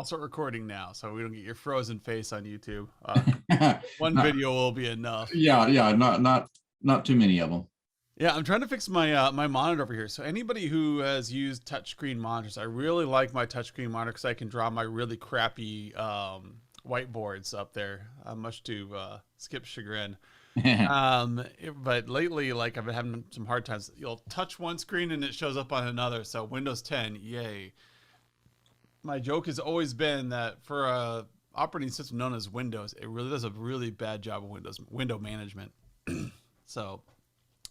I'll start recording now so we don't get your frozen face on YouTube. One No, video will be enough. yeah, not too many of them. Yeah, I'm trying to fix my monitor over here. So anybody who has used touchscreen monitors, I really like my touchscreen monitor because I can draw my really crappy whiteboards up there, much to Skip's chagrin. But lately, like I've been having some hard times. You'll touch one screen and it shows up on another. So Windows 10, yay. My joke has always been that for a operating system known as Windows, it really does a really bad job of window management. So,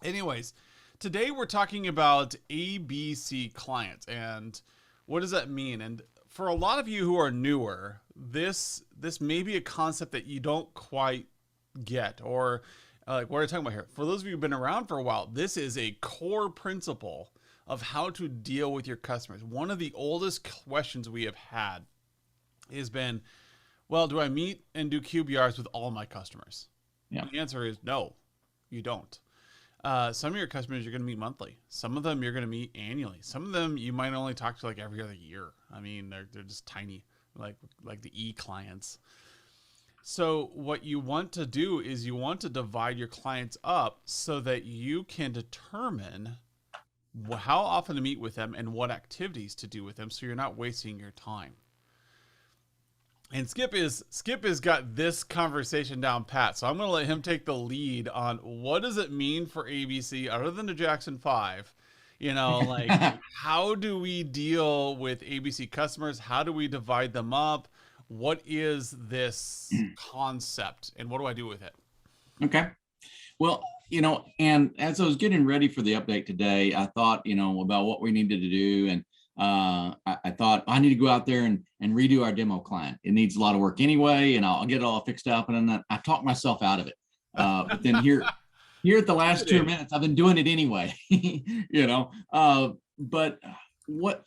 anyways, today we're talking about ABC clients and what does that mean? And for a lot of you who are newer, this may be a concept that you don't quite get, or like what are we talking about here? For those of you who've been around for a while, this is a core principle of how to deal with your customers. One of the oldest questions we have had has been, well, do I meet and do QBRs with all my customers? Yeah. And the answer is no, you don't. Some of your customers you're going to meet monthly. Some of them you're going to meet annually. Some of them you might only talk to like every other year. I mean, they're just tiny, like the E clients. So what you want to do is you want to divide your clients up so that you can determine how often to meet with them and what activities to do with them so you're not wasting your time. And Skip has got this conversation down pat. So I'm going to let him take the lead on what does it mean for ABC other than the Jackson 5? You know, like how do we deal with ABC customers? How do we divide them up? What is this concept and what do I do with it? Okay. Well, and as I was getting ready for the update today, I thought, about what we needed to do. And I thought I need to go out there and redo our demo client. It needs a lot of work anyway, and I'll get it all fixed up. And then I talked myself out of it. But then here at the last 2 minutes, I've been doing it anyway, but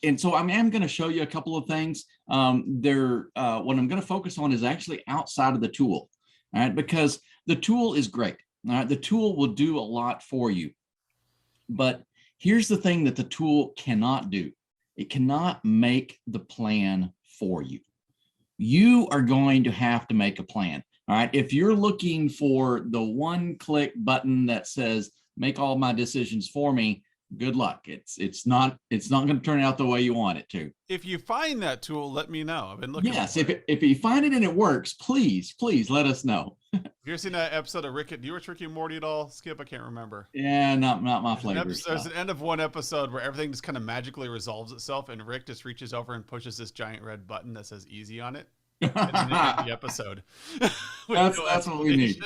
and so I'm going to show you a couple of things. What I'm going to focus on is actually outside of the tool. All right, because the tool is great. All right, the tool will do a lot for you. But here's the thing that the tool cannot do. It cannot make the plan for you. You are going to have to make a plan. All right, if you're looking for the one-click button that says make all my decisions for me, good luck. It's not going to turn out the way you want it to. If you find that tool, let me know. I've been looking. Yes, if you find it and it works, please let us know. Have you ever seen that episode of Rick? Do you watch Rick and Morty at all, Skip? I can't remember. Yeah, not my flavor. There's an end of one episode where everything just kind of magically resolves itself, and Rick just reaches over and pushes this giant red button that says "easy" on it. And then the episode. That's what we need.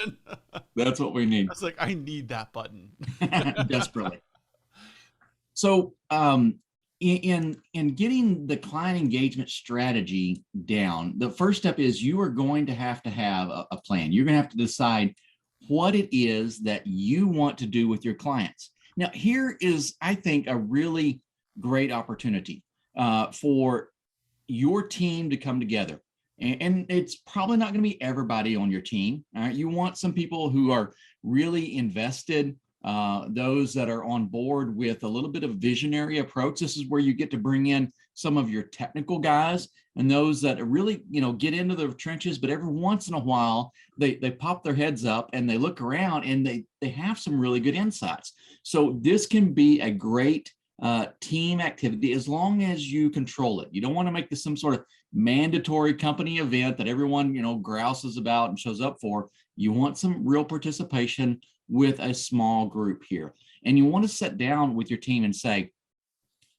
That's what we need. I was like, I need that button desperately. So, in getting the client engagement strategy down, the first step is you are going to have a plan. You're going to have to decide what it is that you want to do with your clients. Now, here is, I think, a really great opportunity for your team to come together. And it's probably not going to be everybody on your team. All right? You want some people who are really invested, those that are on board with a little bit of visionary approach. This is where you get to bring in some of your technical guys and those that really, get into the trenches, but every once in a while they pop their heads up and they look around and they have some really good insights. So this can be a great team activity as long as you control it. You don't want to make this some sort of mandatory company event that everyone, grouses about and shows up for. You want some real participation with a small group here. And you want to sit down with your team and say,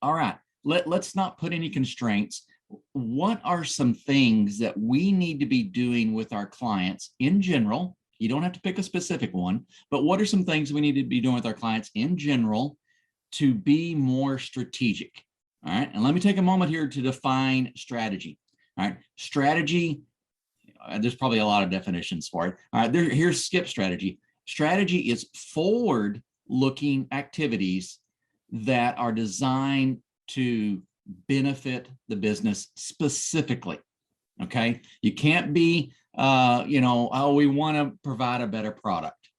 all right, let's not put any constraints. What are some things that we need to be doing with our clients in general? You don't have to pick a specific one, but what are some things we need to be doing with our clients in general to be more strategic? All right, and let me take a moment here to define strategy. All right, strategy, there's probably a lot of definitions for it. All right, here's Skip strategy. Strategy is forward-looking activities that are designed to benefit the business specifically. Okay, you can't be, we want to provide a better product.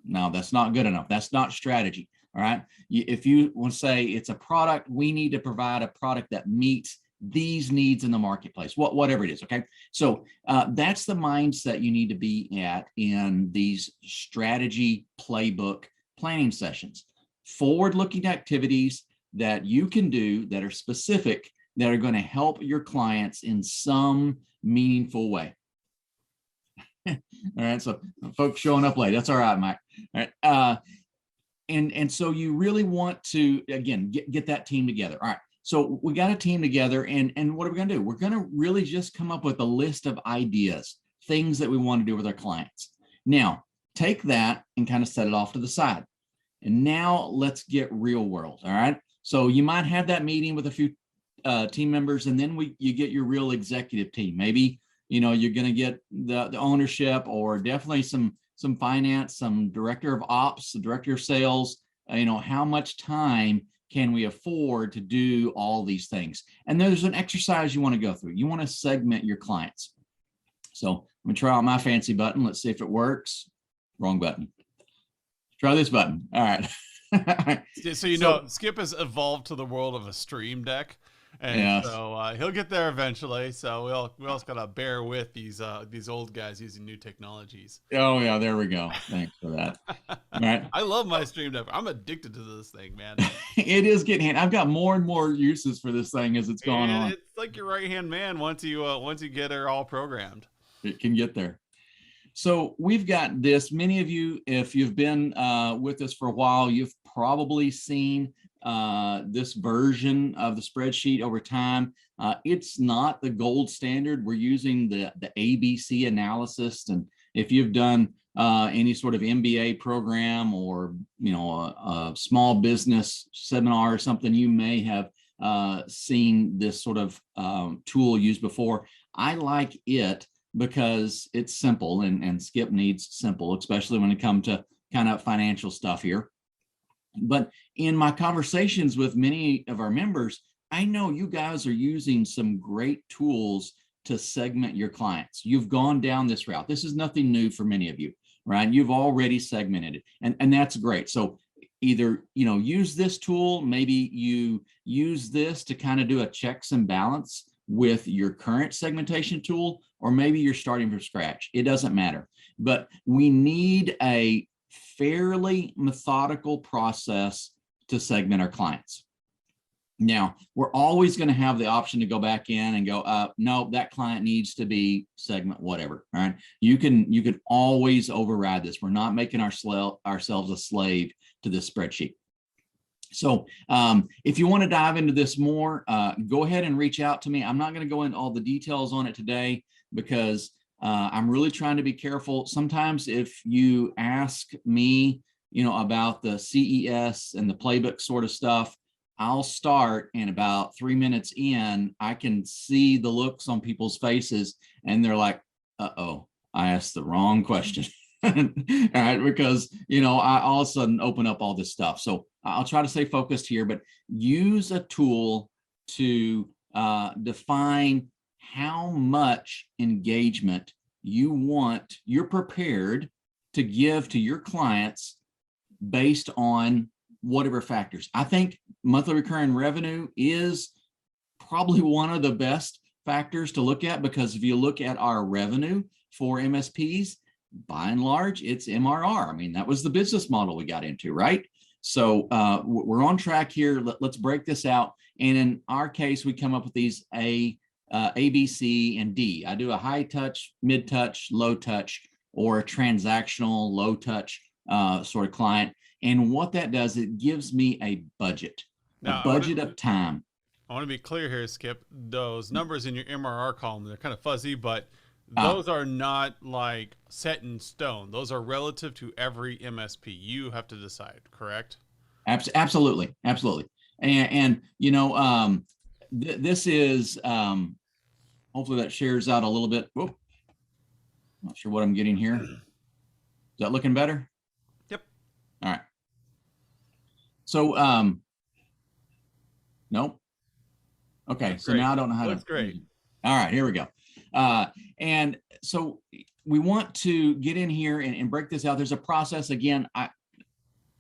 No, that's not good enough. That's not strategy. All right. If you want to say it's a product, we need to provide a product that meets these needs in the marketplace, whatever it is. Okay. So that's the mindset you need to be at in these strategy playbook planning sessions. Forward-looking activities that you can do that are specific, that are going to help your clients in some meaningful way. All right. So folks showing up late. That's all right, Mike. All right. And so you really want to, again, get that team together. All right. So we got a team together, and what are we going to do? We're going to really just come up with a list of ideas, things that we want to do with our clients. Now, take that and kind of set it off to the side. And now let's get real world. All right. So you might have that meeting with a few team members, and then you get your real executive team. Maybe, you're going to get the ownership, or definitely some finance, some director of ops, the director of sales. How much time can we afford to do all these things? And there's an exercise you want to go through. You want to segment your clients. So I'm going to try out my fancy button. Let's see if it works. Wrong button. Try this button. All right. So Skip has evolved to the world of a stream deck. And yes. So he'll get there eventually. So we also got to bear with these old guys using new technologies. Oh yeah, there we go. Thanks for that. All right. I love my stream deck. I'm addicted to this thing, man. It is getting handy. I've got more and more uses for this thing as it's going on. It's like your right hand man once you get her all programmed. It can get there. So we've got this. Many of you, if you've been with us for a while, you've probably seen this version of the spreadsheet over time. It's not the gold standard. We're using the ABC analysis. And if you've done any sort of MBA program, or a small business seminar or something, you may have seen this sort of tool used before. I like it because it's simple, and Skip needs simple, especially when it comes to kind of financial stuff here. But in my conversations with many of our members, I know you guys are using some great tools to segment your clients. You've gone down this route. This is nothing new for many of you, right? You've already segmented it, and that's great. So either, use this tool, maybe you use this to kind of do a checks and balance with your current segmentation tool, or maybe you're starting from scratch. It doesn't matter. But we need a fairly methodical process to segment our clients. Now, we're always going to have the option to go back in and go, no, that client needs to be segment whatever. All right. You can always override this. We're not making ourselves a slave to this spreadsheet. So if you want to dive into this more, go ahead and reach out to me. I'm not going to go into all the details on it today, because I'm really trying to be careful. Sometimes if you ask me, about the CES and the playbook sort of stuff, I'll start, and about 3 minutes in, I can see the looks on people's faces, and they're like, uh-oh, I asked the wrong question. All right, because, I all of a sudden open up all this stuff. So I'll try to stay focused here, but use a tool to define how much engagement you're prepared to give to your clients based on whatever factors. I think monthly recurring revenue is probably one of the best factors to look at, because if you look at our revenue for MSPs, by and large, it's MRR. I mean, that was the business model we got into, right? So we're on track here. Let's break this out. And in our case, we come up with these A, B, C, and D. I do a high touch, mid touch, low touch, or a transactional low touch sort of client. And what that does, it gives me a budget, of time. I want to be clear here, Skip. Those numbers in your MRR column, they're kind of fuzzy, but those are not like set in stone. Those are relative to every MSP. You have to decide, correct? Absolutely. And this is, hopefully that shares out a little bit. Whoa. Not sure what I'm getting here. Is that looking better? Yep. All right. So, nope. Okay. That's so great. Now I don't know how Looks great. All right, here we go. And so we want to get in here and break this out. There's a process. Again,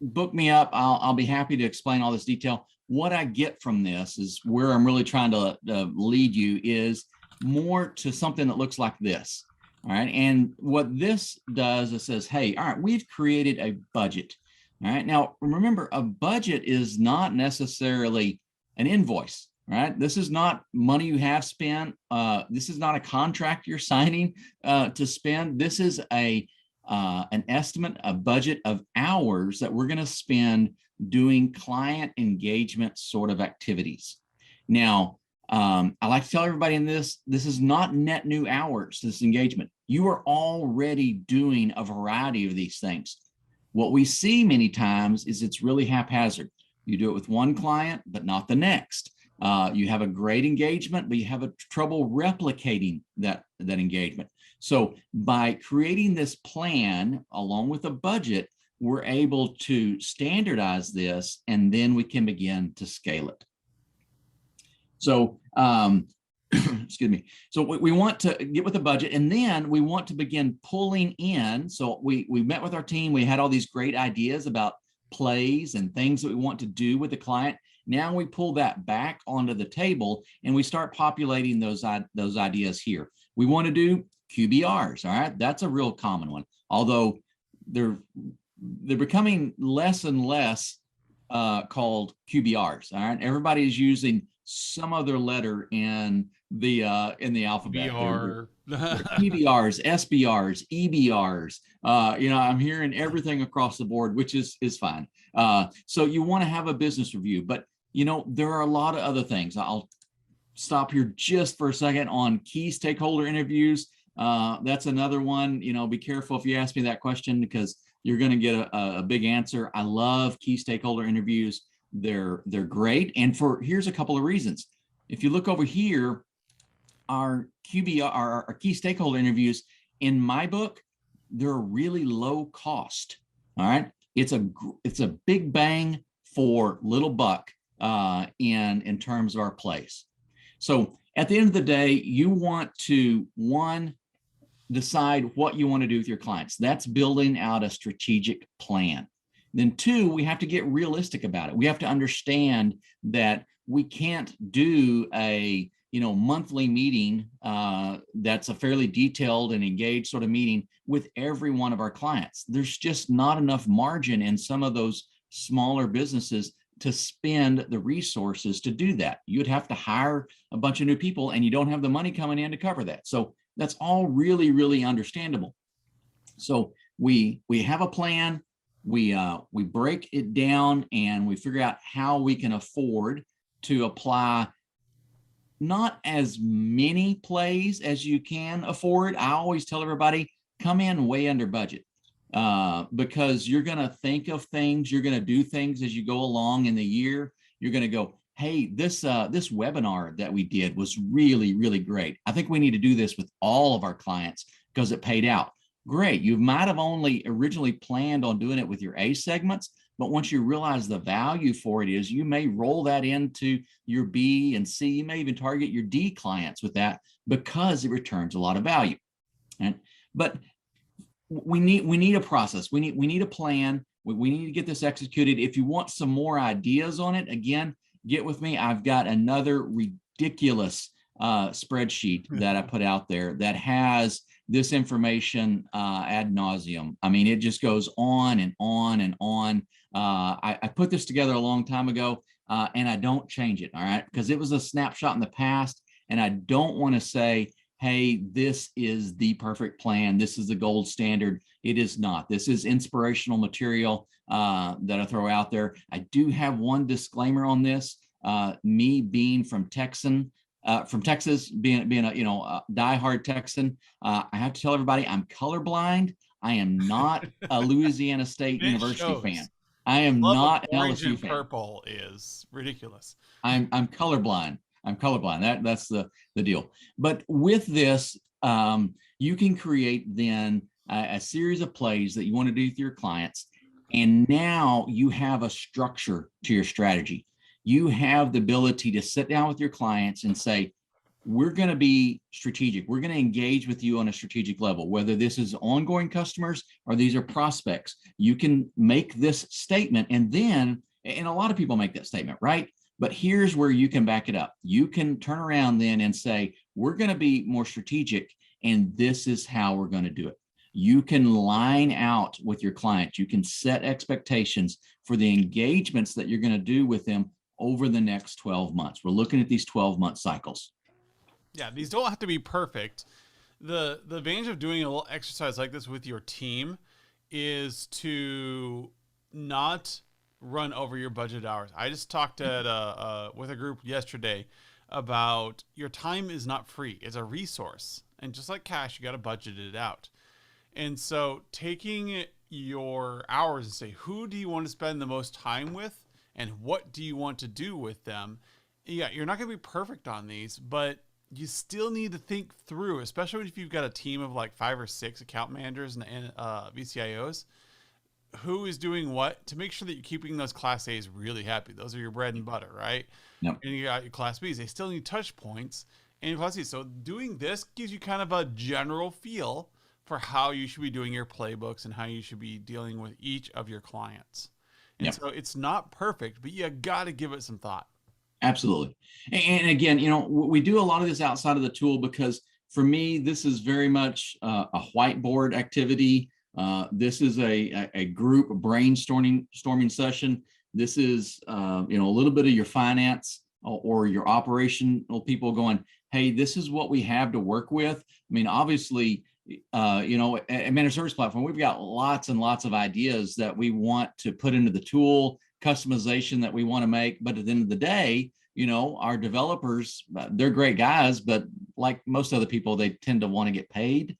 book me up. I'll be happy to explain all this detail. what I get from this is where I'm really trying to lead you is more to something that looks like this. All right. And what this does is says, hey, all right, we've created a budget. All right. Now, remember, a budget is not necessarily an invoice. Right. This is not money you have spent. This is not a contract you're signing to spend. This is an estimate, a budget of hours that we're going to spend doing client engagement sort of activities. Now, I like to tell everybody in this is not net new hours, this engagement. You are already doing a variety of these things. What we see many times is it's really haphazard. You do it with one client, but not the next. You have a great engagement, but you have a trouble replicating that engagement. So by creating this plan along with a budget, we're able to standardize this, and then we can begin to scale it. So, excuse me. So we want to get with a budget, and then we want to begin pulling in. So we met with our team. We had all these great ideas about plays and things that we want to do with the client. Now we pull that back onto the table and we start populating those ideas here. We want to do QBRs. All right. That's a real common one, although they're becoming less and less called QBRs. All right. Everybody is using some other letter in the alphabet. BR. PBRs, SBRs, EBRs. I'm hearing everything across the board, which is fine. So you want to have a business review, but there are a lot of other things. I'll stop here just for a second on key stakeholder interviews. That's another one. Be careful if you ask me that question, because you're going to get a big answer. I love key stakeholder interviews. They're great. And here's a couple of reasons. If you look over here, our QBR, our key stakeholder interviews, in my book, they're really low cost. All right. It's a big bang for little buck in terms of our place. So at the end of the day, you want to, one, decide what you want to do with your clients. That's building out a strategic plan. Then two, we have to get realistic about it. We have to understand that we can't do a monthly meeting that's a fairly detailed and engaged sort of meeting with every one of our clients. There's just not enough margin in some of those smaller businesses to spend the resources to do that. You'd have to hire a bunch of new people, and you don't have the money coming in to cover that. So that's all really, really understandable. So we have a plan, we break it down, and we figure out how we can afford to apply not as many plays as you can afford. I always tell everybody, come in way under budget, because you're going to think of things, you're going to do things as you go along in the year. You're going to go, hey, this webinar that we did was really, really great. I think we need to do this with all of our clients because it paid out. Great. You might have only originally planned on doing it with your A segments, but once you realize the value for it is, you may roll that into your B and C. You may even target your D clients with that because it returns a lot of value. But we need a process. We need a plan. We need to get this executed. If you want some more ideas on it, again, get with me. I've got another ridiculous spreadsheet that I put out there that has this information ad nauseum. I mean, it just goes on and on and on. I put this together a long time ago, and I don't change it, all right? Because it was a snapshot in the past, and I don't want to say, hey, this is the perfect plan. This is the gold standard. It is not. This is inspirational material that I throw out there. I do have one disclaimer on this. Me being from Texas, being a diehard Texan, I have to tell everybody I'm colorblind. I am not a Louisiana State University fan. I am not an LSU fan. Purple is ridiculous. I'm colorblind. I'm colorblind. That's the deal. But with this, you can create then a series of plays that you want to do with your clients. And now you have a structure to your strategy. You have the ability to sit down with your clients and say, we're going to be strategic. We're going to engage with you on a strategic level, whether this is ongoing customers or these are prospects. You can make this statement, and a lot of people make that statement, right? But here's where you can back it up. You can turn around then and say, we're going to be more strategic, and this is how we're going to do it. You can line out with your clients. You can set expectations for the engagements that you're going to do with them over the next 12 months. We're looking at these 12-month cycles. Yeah, these don't have to be perfect. The advantage of doing a little exercise like this with your team is to not run over your budget hours. I just talked at with a group yesterday about your time is not free. It's a resource. And just like cash, you got to budget it out. And so taking your hours and say, who do you want to spend the most time with and what do you want to do with them? Yeah, you're not going to be perfect on these, but you still need to think through, especially if you've got a team of like 5 or 6 account managers and VCIOs, who is doing what to make sure that you're keeping those class A's really happy. Those are your bread and butter, right? Yep. And you got your class B's. They still need touch points and your class C's. So doing this gives you kind of a general feel for how you should be doing your playbooks and how you should be dealing with each of your clients. And Yep. so it's not perfect, but you got to give it some thought. Absolutely. And again, we do a lot of this outside of the tool because for me, this is very much a whiteboard activity. This is a group brainstorming session. This is, a little bit of your finance or your operational people going, hey, this is what we have to work with. I mean, obviously, at Managed Service Platform, we've got lots and lots of ideas that we want to put into the tool, customization that we want to make. But at the end of the day, our developers, they're great guys, but like most other people, they tend to want to get paid.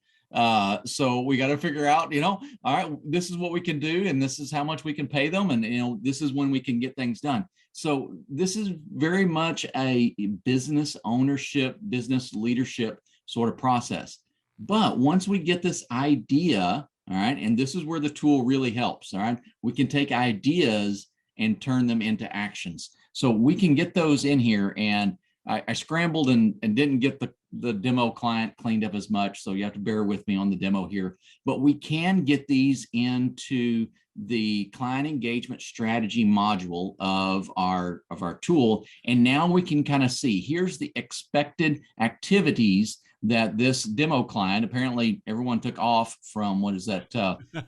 So we got to figure out, all right, this is what we can do, and this is how much we can pay them. And, this is when we can get things done. So this is very much a business ownership, business leadership sort of process. But once we get this idea, all right, and this is where the tool really helps, all right, we can take ideas and turn them into actions. So we can get those in here. And I scrambled and didn't get the demo client cleaned up as much. So you have to bear with me on the demo here. But we can get these into the client engagement strategy module of our tool. And now we can kind of see, here's the expected activities that this demo client, apparently everyone took off from,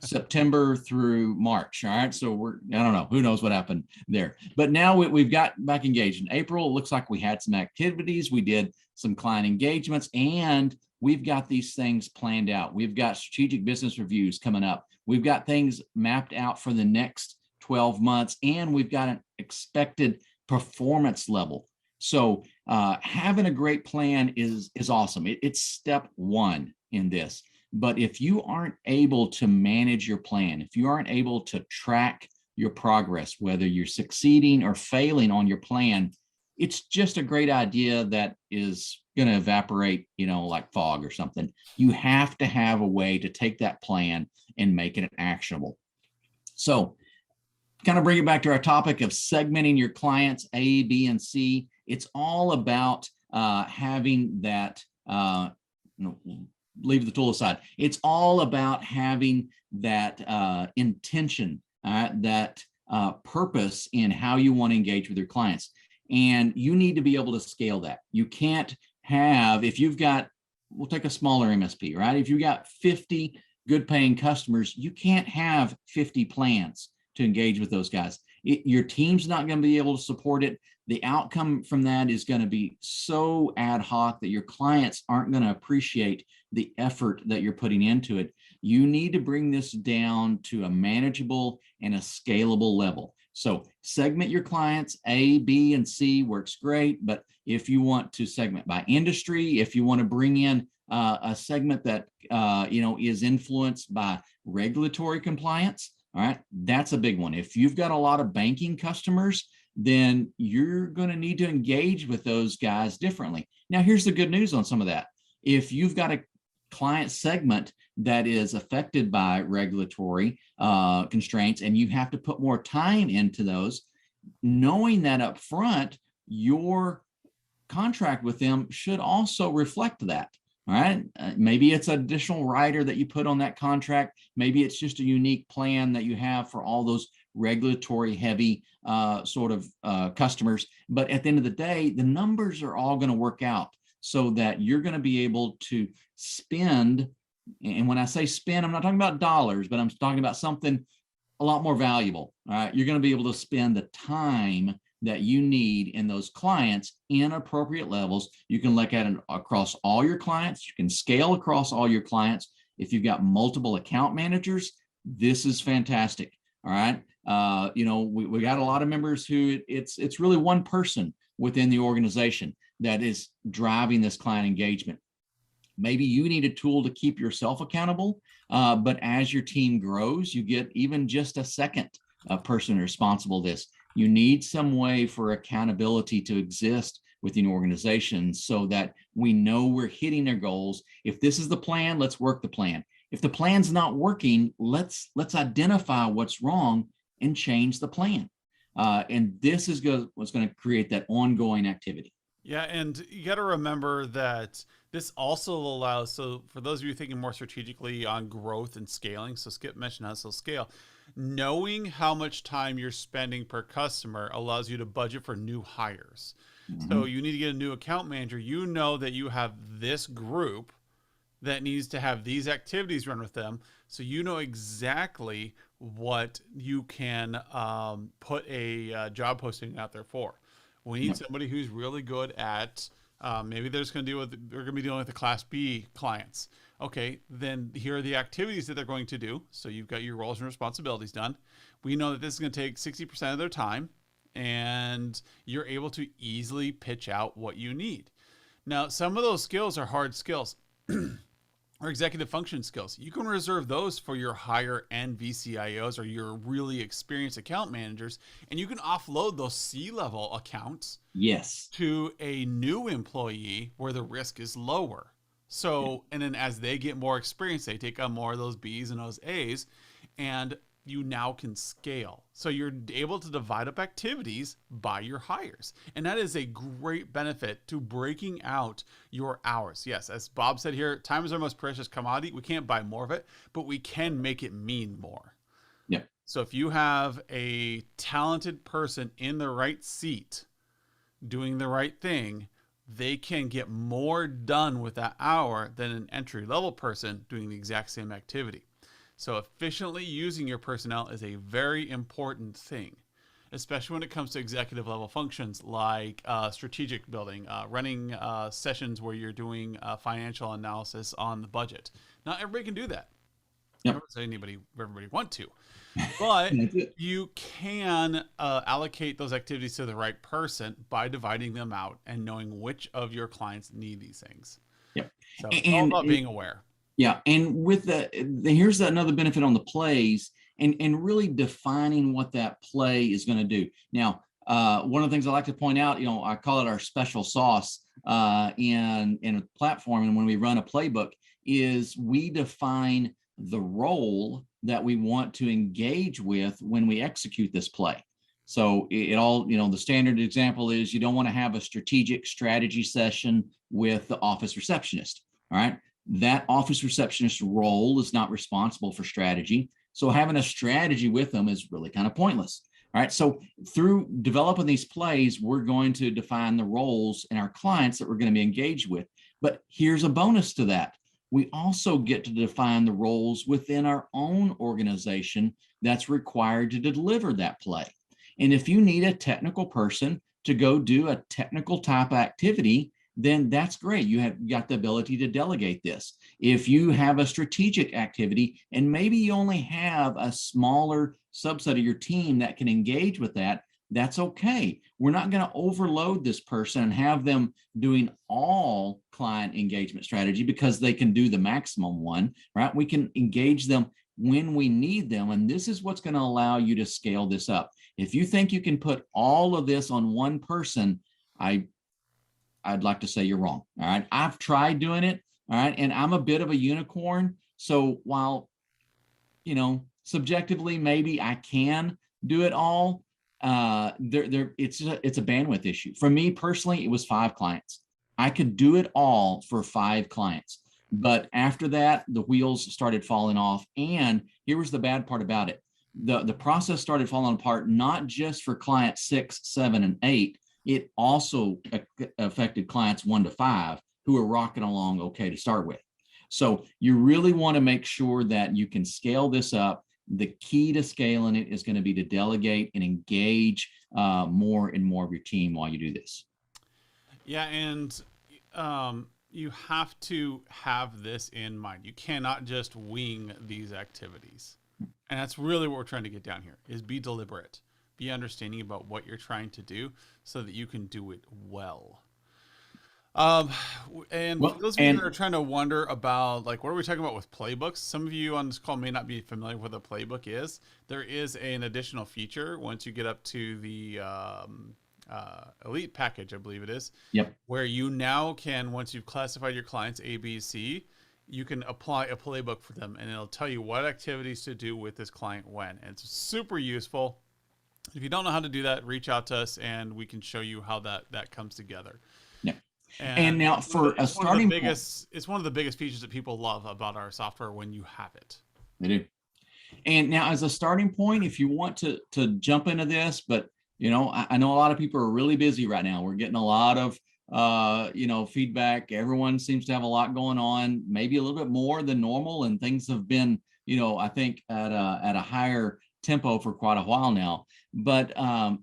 September through March. All right. So I don't know, who knows what happened there, but now we've got back engaged in April. It looks like we had some activities. We did some client engagements, and we've got these things planned out. We've got strategic business reviews coming up. We've got things mapped out for the next 12 months, and we've got an expected performance level. So having a great plan is awesome. It's step one in this. But if you aren't able to manage your plan, if you aren't able to track your progress, whether you're succeeding or failing on your plan, it's just a great idea that is going to evaporate, like fog or something. You have to have a way to take that plan and make it actionable. So kind of bring it back to our topic of segmenting your clients, A, B, and C. It's all about having that, leave the tool aside. It's all about having that intention, that purpose in how you want to engage with your clients. And you need to be able to scale that. You can't have, if you've got, we'll take a smaller MSP, right? If you've got 50 good paying customers, you can't have 50 plans to engage with those guys. Your team's not going to be able to support it. The outcome from that is going to be so ad hoc that your clients aren't going to appreciate the effort that you're putting into it. You need to bring this down to a manageable and a scalable level. So segment your clients. A, B, and C works great. But if you want to segment by industry, if you want to bring in a segment that is influenced by regulatory compliance, all right, that's a big one. If you've got a lot of banking customers, then you're going to need to engage with those guys differently. Now, here's the good news on some of that. If you've got a client segment that is affected by regulatory constraints and you have to put more time into those, knowing that up front, your contract with them should also reflect that. All right. Maybe it's an additional rider that you put on that contract. Maybe it's just a unique plan that you have for all those regulatory heavy customers. But at the end of the day, the numbers are all going to work out so that you're going to be able to spend. And when I say spend, I'm not talking about dollars, but I'm talking about something a lot more valuable. All right. You're going to be able to spend the time that you need in those clients in appropriate levels. You can look at it across all your clients. You can scale across all your clients. If you've got multiple account managers, this is fantastic. All right. We got a lot of members who it's really one person within the organization that is driving this client engagement. Maybe you need a tool to keep yourself accountable, but as your team grows, you get even just a second person responsible for this. You need some way for accountability to exist within organizations so that we know we're hitting their goals. If this is the plan, let's work the plan. If the plan's not working, let's identify what's wrong and change the plan. And this is what's going to create that ongoing activity. Yeah, and you got to remember that this also allows, so for those of you thinking more strategically on growth and scaling, so Skip mentioned how to scale, knowing how much time you're spending per customer allows you to budget for new hires. Mm-hmm. So you need to get a new account manager. You know that you have this group that needs to have these activities run with them. So you know exactly what you can put a job posting out there for. We need somebody who's really good at, maybe they're going to be dealing with the Class B clients. Okay, then here are the activities that they're going to do. So you've got your roles and responsibilities done. We know that this is going to take 60% of their time, and you're able to easily pitch out what you need. Now, some of those skills are hard skills or executive function skills. You can reserve those for your higher end VCIOs or your really experienced account managers, and you can offload those C-level accounts to a new employee where the risk is lower. So, and then as they get more experience, they take on more of those Bs and those As, and you now can scale. So you're able to divide up activities by your hires. And that is a great benefit to breaking out your hours. Yes, as Bob said here, time is our most precious commodity. We can't buy more of it, but we can make it mean more. Yeah. So if you have a talented person in the right seat doing the right thing, they can get more done with that hour than an entry-level person doing the exact same activity. So efficiently using your personnel is a very important thing, especially when it comes to executive level functions like strategic building, running sessions where you're doing financial analysis on the budget. Not everybody can do that. I don't say everybody want to, but you can allocate those activities to the right person by dividing them out and knowing which of your clients need these things. Yep. So it's all about being aware. Yeah, and with here's another benefit on the plays, and really defining what that play is going to do. Now, one of the things I like to point out, I call it our special sauce in a platform, and when we run a playbook, is we define the role that we want to engage with when we execute this play. So it all, the standard example is you don't want to have a strategic strategy session with the office receptionist. All right. That office receptionist role is not responsible for strategy. So having a strategy with them is really kind of pointless. All right. So through developing these plays, we're going to define the roles in our clients that we're going to be engaged with. But here's a bonus to that. We also get to define the roles within our own organization that's required to deliver that play. And if you need a technical person to go do a technical type activity, then that's great. You have got the ability to delegate this. If you have a strategic activity and maybe you only have a smaller subset of your team that can engage with that, that's okay. We're not going to overload this person and have them doing all client engagement strategy because they can do the maximum one, right? We can engage them when we need them. And this is what's going to allow you to scale this up. If you think you can put all of this on one person, I'd like to say you're wrong. All right. I've tried doing it. All right. And I'm a bit of a unicorn. So while, subjectively, maybe I can do it all, it's a bandwidth issue. For me personally, it was 5 clients. I could do it all for 5 clients. But after that, the wheels started falling off. And here was the bad part about it. The process started falling apart, not just for clients 6, 7, and 8. It also affected clients 1 to 5 who are rocking along okay to start with. So you really want to make sure that you can scale this up. The key to scaling it is going to be to delegate and engage more and more of your team while you do this. Yeah, and you have to have this in mind. You cannot just wing these activities. And that's really what we're trying to get down here is be deliberate. Be understanding about what you're trying to do so that you can do it well. And for Well, those of you that are trying to wonder about, like, what are we talking about with playbooks? Some of you on this call may not be familiar with what a playbook is. There is an additional feature once you get up to the elite package, I believe it is. yep. Where you now can, once you've classified your clients A, B, C, you can apply a playbook for them, and it'll tell you what activities to do with this client when. And it's super useful. If you don't know how to do that, reach out to us, and we can show you how that comes together. Yep. And And now for a starting point, it's one of the biggest features that people love about our software when you have it. they do. And now as a starting point, if you want to jump into this, but I know a lot of people are really busy right now. We're getting a lot of feedback. Everyone seems to have a lot going on, maybe a little bit more than normal, and things have been, I think at a higher tempo for quite a while now. But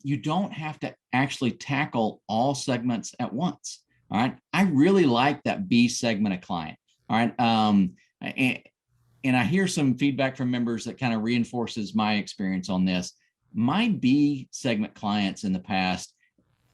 you don't have to actually tackle all segments at once. All right. I really like that B segment of client. All right. And I hear some feedback from members that kind of reinforces my experience on this. My B segment clients in the past,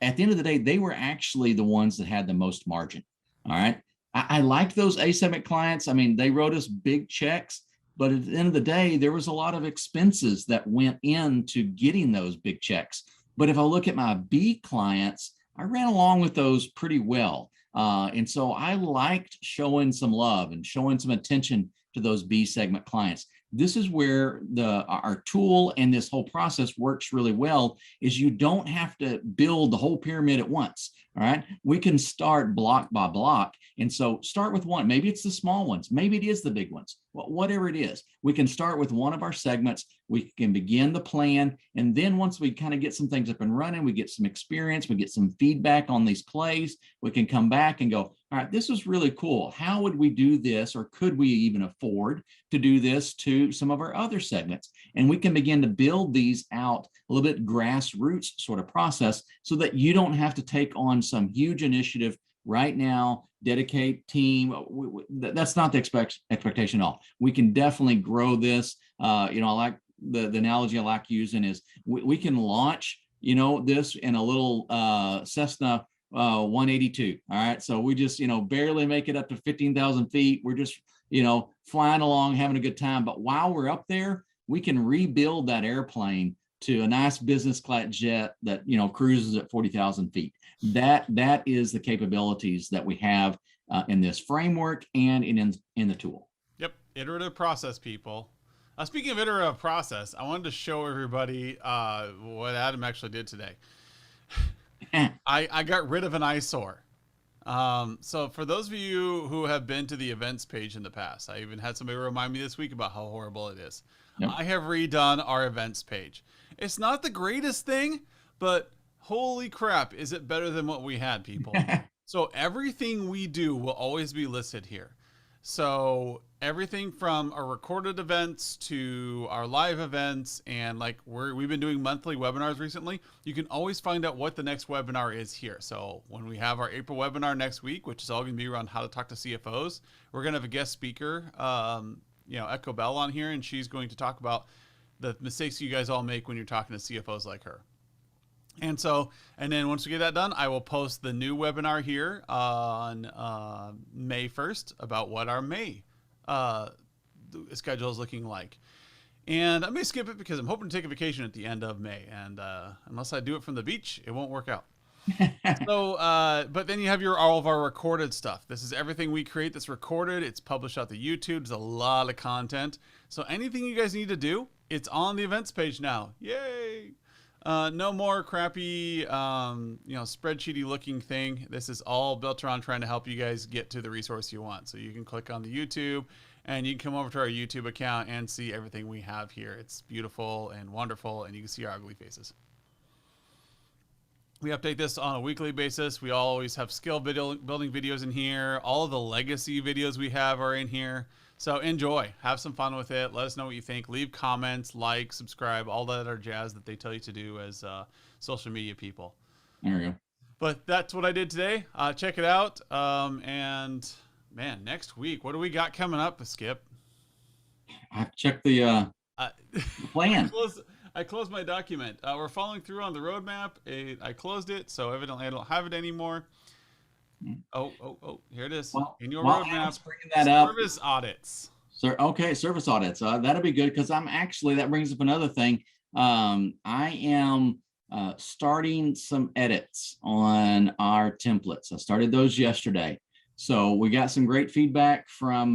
at the end of the day, they were actually the ones that had the most margin. All right. I liked those A segment clients. I mean, they wrote us big checks, but at the end of the day, there was a lot of expenses that went into getting those big checks. But if I look at my B clients, I ran along with those pretty well. And so I liked showing some love and showing some attention to those B segment clients. This is where our tool and this whole process works really well, is you don't have to build the whole pyramid at once. All right. We can start block by block. And so start with one. Maybe it's the small ones. Maybe it is the big ones. Whatever it is, we can start with one of our segments. We can begin the plan. And then once we kind of get some things up and running, we get some experience, we get some feedback on these plays, we can come back and go, all right, this was really cool. How would we do this? Or could we even afford to do this to some of our other segments? And we can begin to build these out a little bit grassroots sort of process so that you don't have to take on some huge initiative right now, dedicate team. That's not the expectation at all. We can definitely grow this. I like the analogy I like using is we can launch, this in a little Cessna 182. All right. So we just, barely make it up to 15,000 feet. We're just, flying along, having a good time. But while we're up there, we can rebuild that airplane to a nice business class jet that, cruises at 40,000 feet. That is the capabilities that we have in this framework and in the tool. Yep. Iterative process, people. Speaking of iterative process, I wanted to show everybody what Adam actually did today. I got rid of an eyesore. So for those of you who have been to the events page in the past, I even had somebody remind me this week about how horrible it is. Yep. I have redone our events page. It's not the greatest thing, but holy crap, is it better than what we had, people? So everything we do will always be listed here. So everything from our recorded events to our live events, and like we've been doing monthly webinars recently, you can always find out what the next webinar is here. So when we have our April webinar next week, which is all going to be around how to talk to CFOs, we're going to have a guest speaker, Echo Bell on here, and she's going to talk about the mistakes you guys all make when you're talking to CFOs like her. And then once we get that done, I will post the new webinar here on May 1st about what our May schedule is looking like. And I may skip it because I'm hoping to take a vacation at the end of May. And unless I do it from the beach, it won't work out. But then you have all of our recorded stuff. This is everything we create that's recorded. It's published out to YouTube. There's a lot of content. So anything you guys need to do, it's on the events page now. Yay! No more crappy, spreadsheety looking thing. This is all built around trying to help you guys get to the resource you want. So you can click on the YouTube and you can come over to our YouTube account and see everything we have here. It's beautiful and wonderful, and you can see our ugly faces. We update this on a weekly basis. We always have skill building videos in here. All of the legacy videos we have are in here. So enjoy, have some fun with it. Let us know what you think. Leave comments, like, subscribe, all that other jazz that they tell you to do as social media people. There we go. But that's what I did today. Check it out. And man, next week, what do we got coming up, Skip? I have to check the plan. I closed my document. We're following through on the roadmap. I closed it, so evidently I don't have it anymore. Oh, here it is. Well, in your roadmap, service audits. Okay, service audits. That'll be good because that brings up another thing. I am starting some edits on our templates. I started those yesterday. So we got some great feedback from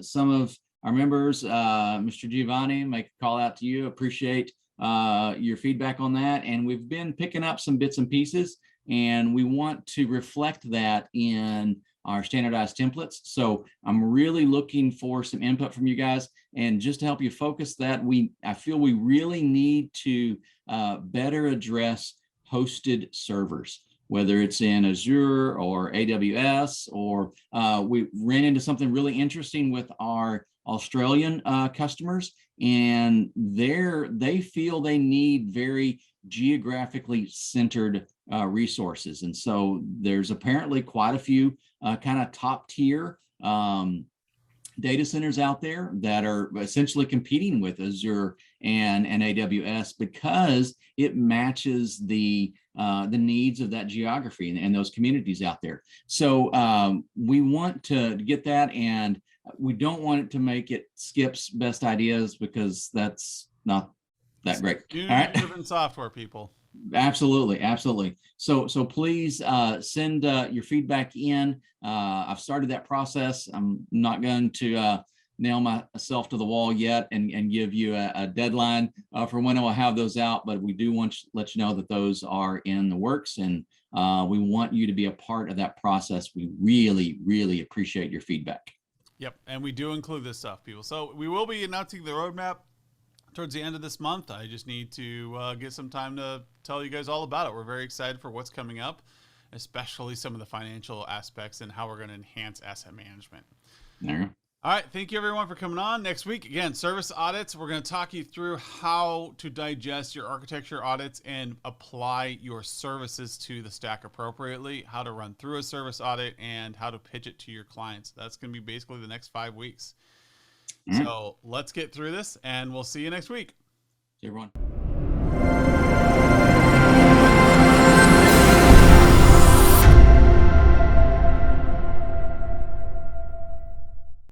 some of our members. Mr. Giovanni, make a call out to you. Appreciate your feedback on that. And we've been picking up some bits and pieces, and we want to reflect that in our standardized templates. So I'm really looking for some input from you guys. And just to help you focus that, I feel we really need to better address hosted servers, whether it's in Azure or AWS, or we ran into something really interesting with our Australian customers, and they feel they need very geographically centered resources. And so there's apparently quite a few kind of top tier data centers out there that are essentially competing with Azure and AWS because it matches the needs of that geography and those communities out there. So we want to get that, and we don't want it to make it Skip's best ideas because that's not that great. All right, driven software people. Absolutely. So please send your feedback in. I've started that process. I'm not going to nail myself to the wall yet and give you a deadline for when I will have those out, but we do want to let you know that those are in the works, and we want you to be a part of that process. We really appreciate your feedback. Yep, and we do include this stuff, people. So we will be announcing the roadmap towards the end of this month. I just need to get some time to tell you guys all about it. We're very excited for what's coming up, especially some of the financial aspects and how we're going to enhance asset management. There. All right. Thank you, everyone, for coming on. Next week, again, service audits. We're going to talk you through how to digest your architecture audits and apply your services to the stack appropriately, how to run through a service audit, and how to pitch it to your clients. That's going to be basically the next 5 weeks. So let's get through this, and we'll see you next week. See everyone.